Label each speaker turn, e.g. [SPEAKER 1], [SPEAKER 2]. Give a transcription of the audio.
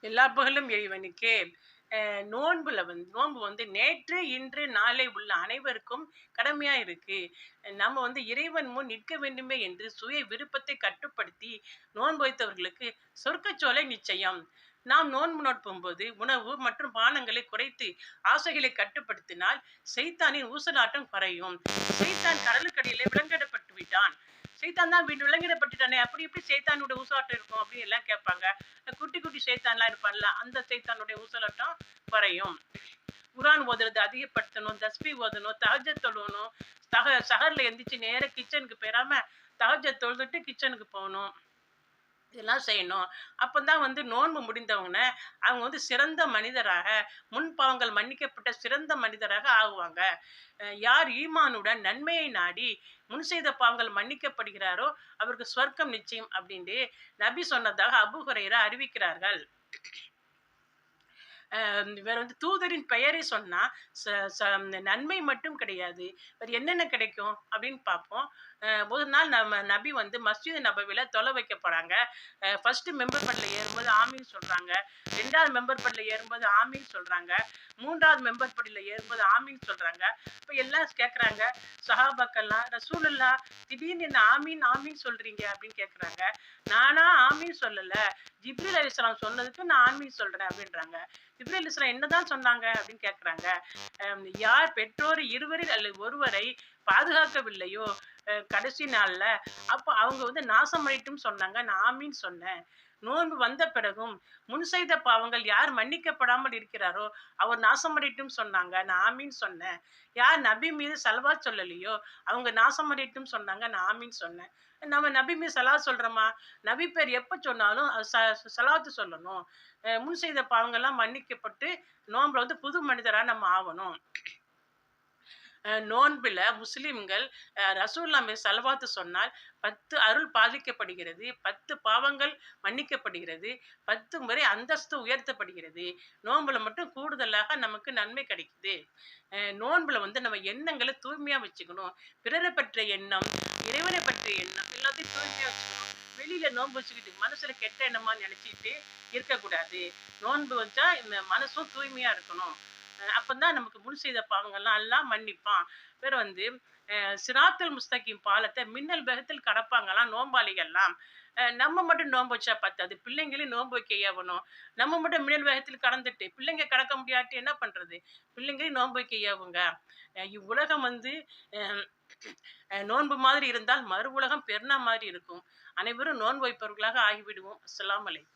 [SPEAKER 1] எல்லா புகழும் இறைவனுக்கே. நோன்பு வந்து நேற்று, இன்று, நாளை உள்ள அனைவருக்கும் கடமையா இருக்கு. நம்ம வந்து இறைவன் முன் நிற்க வேண்டுமே என்று சுய விருப்பத்தை கட்டுப்படுத்தி நோன்பு வைத்தவர்களுக்கு சொர்க்கச்சோலை நிச்சயம். நாம் நோன்பு நோட்பும்போது உணவு மற்றும் பானங்களை குறைத்து ஆசைகளை கட்டுப்படுத்தினால் சைத்தானின் ஊசலாட்டம் குறையும். சைத்தான் கடலுக்கடியிலே விலங்கிடப்பட்டு விட்டான். சைத்தான் தான் விலங்கிடப்பட்டுட்டானே, அப்படி எப்படி சைத்தானோட ஊசலாட்டம் இருக்கும் அப்படின்னு எல்லாம் கேட்பாங்க. குட்டி குட்டி சைத்தான்லாம் இருப்பான்ல, அந்த சைத்தானுடைய ஊசலாட்டம் குறையும். குரான் ஓதுறது அதிகப்படுத்தணும், தஸ்பி ஓதணும், தஹஜ்ஜத் தொழணும். சஹர்ல எந்திரிச்சு நேரா கிச்சனுக்கு போயிடாம தஹஜ்ஜத் தொழுதுட்டு கிச்சனுக்கு போகணும். இதெல்லாம் செய்யணும். அப்பதான் வந்து நோன்பு முடிந்தவங்க அவங்க வந்து சிறந்த மனிதராக, முன் பாவங்கள் மன்னிக்கப்பட்ட சிறந்த மனிதராக ஆகுவாங்க. யார் ஈமானுடன் நன்மையை நாடி முன் செய்த பாவங்கள் மன்னிக்கப்படுகிறாரோ அவருக்கு சொர்க்கம் நிச்சயம் அப்படின்ட்டு நபி சொன்னதாக அபூ ஹுரைரா அறிவிக்கிறார்கள். வேற வந்து தூதரின் பெயரை சொன்னா நன்மை மட்டும் கிடையாது, வேற என்னென்ன கிடைக்கும் அப்படின்னு பார்ப்போம். ஒரு நாள் நம்ம நபி வந்து மஸ்ஜித் நபவில தொலை வைக்க போறாங்க. ஃபர்ஸ்ட் மெம்பர் படில ஏறும்போது ஆமீன் சொல்றாங்க, 2வது மெம்பர் படில ஏறும்போது ஆமீன் சொல்றாங்க, 3வது மெம்பர் படில ஏறும்போது ஆமீன் சொல்றாங்க. இப்போ எல்லாம் கேட்குறாங்க சஹாபாக்கள்லாம், ரசூலுல்லா திடீர்னு என்ன ஆமீன் ஆமீன் சொல்றீங்க அப்படின்னு கேட்குறாங்க. நானா ஆமீன் சொல்லல, ஜிப்ரீல் அலைஹிஸ்ஸலாம் சொன்னதுக்கு நான் ஆமீன் சொல்றேன் அப்படின்றாங்க. ஜிப்ரீல் அலைஹிஸ்ஸலாம் என்னதான் சொன்னாங்க அப்படின்னு கேட்குறாங்க. யார் பெற்றோர் இருவரில் அல்லது ஒருவரை பாதுகாக்கவில்லையோ கடைசி நாள்ல, அப்போ அவங்க வந்து நாசமடைட்டும் சொன்னாங்க, நான் ஆமீன் சொன்னேன். நோன்பு வந்த பிறகும் முன் செய்த பாவங்கள் யார் மன்னிக்கப்படாமல் இருக்கிறாரோ அவர் நாசமடைட்டும் சொன்னாங்க, நான் ஆமீன் சொன்னேன். யார் நபி மீது சலவாத் சொல்லலையோ அவங்க நாசமடைட்டும் சொன்னாங்க, நான் ஆமீன் சொன்னேன். நம்ம நபி மீது சலாத் சொல்றோமா? நபி பேர் எப்ப சொன்னாலும் சலாத்து சொல்லணும். முன் செய்த பாவங்கள்லாம் மன்னிக்கப்பட்டு நோன்புல வந்து புது மனிதரா நம்ம ஆகணும். நோன்பில் முஸ்லிம்கள் ரசூல்லா மீது சலவாத்து சொன்னால் 10 அருள் பாதிக்கப்படுகிறது, 10 பாவங்கள் மன்னிக்கப்படுகிறது, 10 முறை அந்தஸ்து உயர்த்தப்படுகிறது. நோன்புல மட்டும் கூடுதலாக நமக்கு நன்மை கிடைக்குது. நோன்புல வந்து நம்ம எண்ணங்களை தூய்மையா வச்சுக்கணும். பிறரை பற்றிய எண்ணம், இறைவனை பற்றிய எண்ணம் எல்லாத்தையும் தூய்மையா வச்சுக்கணும். வெளியில நோன்பு வச்சுக்கிட்டு மனசுல கெட்ட எண்ணமா நினைச்சிட்டு இருக்கக்கூடாது. நோன்பு வச்சா இந்த மனசும் தூய்மையா இருக்கணும். அப்பதான் நமக்கு முன் செய்த பாவங்கள்லாம் எல்லாம் மன்னிப்பான். வேற வந்து சிராத்துல் முஸ்தகீம் பாலத்தை மின்னல் வேகத்தில் கடப்பாங்களாம் நோம்பாளிகள்லாம். நம்ம மட்டும் நோன்பு வச்சா பத்தாது, பிள்ளைங்களையும் நோன்பு வைக்க ஏவணும். நம்ம மட்டும் மின்னல் வேகத்தில் கடந்துட்டு பிள்ளைங்க கடக்க முடியாட்டி என்ன பண்றது? பிள்ளைங்களையும் நோன்பு வைக்க ஏவுங்க. இவ்வுலகம் வந்து நோன்பு மாதிரி இருந்தால் மறு உலகம் பெருநா மாதிரி இருக்கும். அனைவரும் நோன்பு வைப்பவர்களாக ஆகிவிடுவோம். அஸ்ஸலாமு அலைக்கும்.